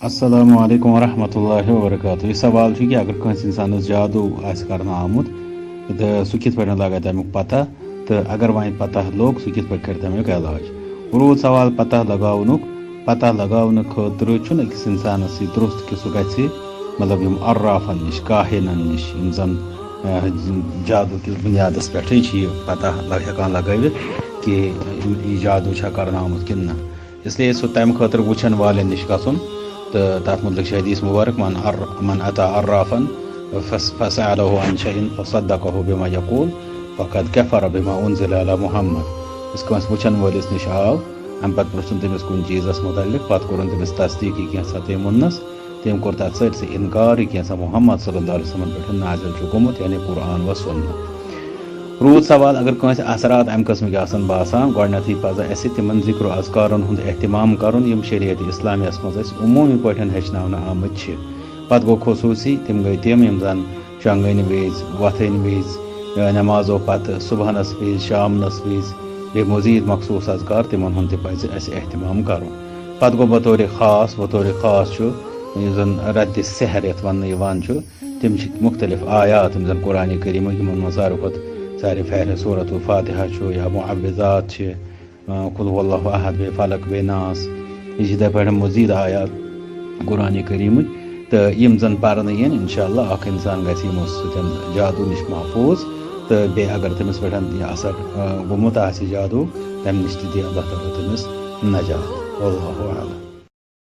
السلام علیکم ورحمۃ اللہ وبرکاتہ. یہ سوال کہ اگر کنس انسانس جادو کرنا آمت تو سہ کت پہ لگا تمیک پتہ تو اگر وہیں پتہ لوگ سہ کت پہ کر تمیک علاج. روٗد سوال پتہ لگاونہٕ خٲطرٕ چھُنہٕ أکِس انسانس یہ درست کہ سہ گژھِ مطلب یم عرافن نش کاہنن نش یم زن جادو کس بنیادس پہ یہ پتہ ہیکان لگٲوِتھ کہ یہ جادو چھا کرنا آمت کن نہ. اس لیے سہ تمہ خاطر وچھن والن نش گژھُن تو تات متعلق چھِ حدیث مبارک من اتا عرافن فسأله عن شيء فصدقه بما يقول فقد كفر بما انزل على محمد. اس کنس وچھن وٲلِس نش آو ام پتہٕ پرٛژھُن تٔمِس کُنہِ چیٖزس متعلق پتہٕ کوٚرُن تٔمِس تصدیٖق یہِ کینٛژھا تٔمۍ ووٚننس تٔمۍ کوٚر تتھ سٲرسٕے انکار یہِ کینٛژھا محمد صلی اللہ علیہ وسلم پٮ۪ٹھ نازل چھُ گوٚمُت یعنی قرآن و سنت. روٗد سوال اگر کٲنٛسہِ اثرات امہِ قٕسمٕکۍ آسن باسان گۄڈنیٚتھٕے پزِ اسہِ تِمن ذِکر و اذکارن ہُنٛد احتمام کرُن یِم شریعت اسلامیہس منٛز اسہِ عموٗمی پٲٹھۍ ہیٚچھناونہٕ آمٕتۍ چھِ. پتہٕ گوٚو خصوٗصی تِم گٔے تِم یِم زن شۄنٛگنہٕ وِزِ وۄتھٕنۍ وِزِ نمازو پتہٕ صبحنس وِزِ شامنس وِزِ بیٚیہِ مزیٖد مخصوٗص اذکار تِمن ہُنٛد تہِ پزِ اسہِ احتمام کرُن. پتہٕ گوٚو بطور خاص چھُ یُس زن رتہِ سحر یتھ وننہٕ یِوان چھُ تِم چھِ مختلف آیات یِم زن قرآنِ کریٖمٕکۍ یِمن منٛز ساروی فہرست سورة الفاتحہ چھُ یا معوذات چھِ قل هو اللہ احد بیٚیہِ فلق بیٚیہِ ناس یہِ چھِ یِتھے پٲٹھۍ مزیٖد آیات قرآنِ کریٖمٕکۍ تہٕ یِم زن پرنہٕ یِن انشاءاللہ اکھ انسان گژھِ یِمو سۭتۍ جادو نش محفوظ تہٕ بیٚیہِ اگر تٔمِس پٮ۪ٹھ یہِ اثر گوٚمُت آسہِ جادو تمہِ نش تہِ دی اللہ تعالیٰ تٔمِس نجات. واللہ اعلم.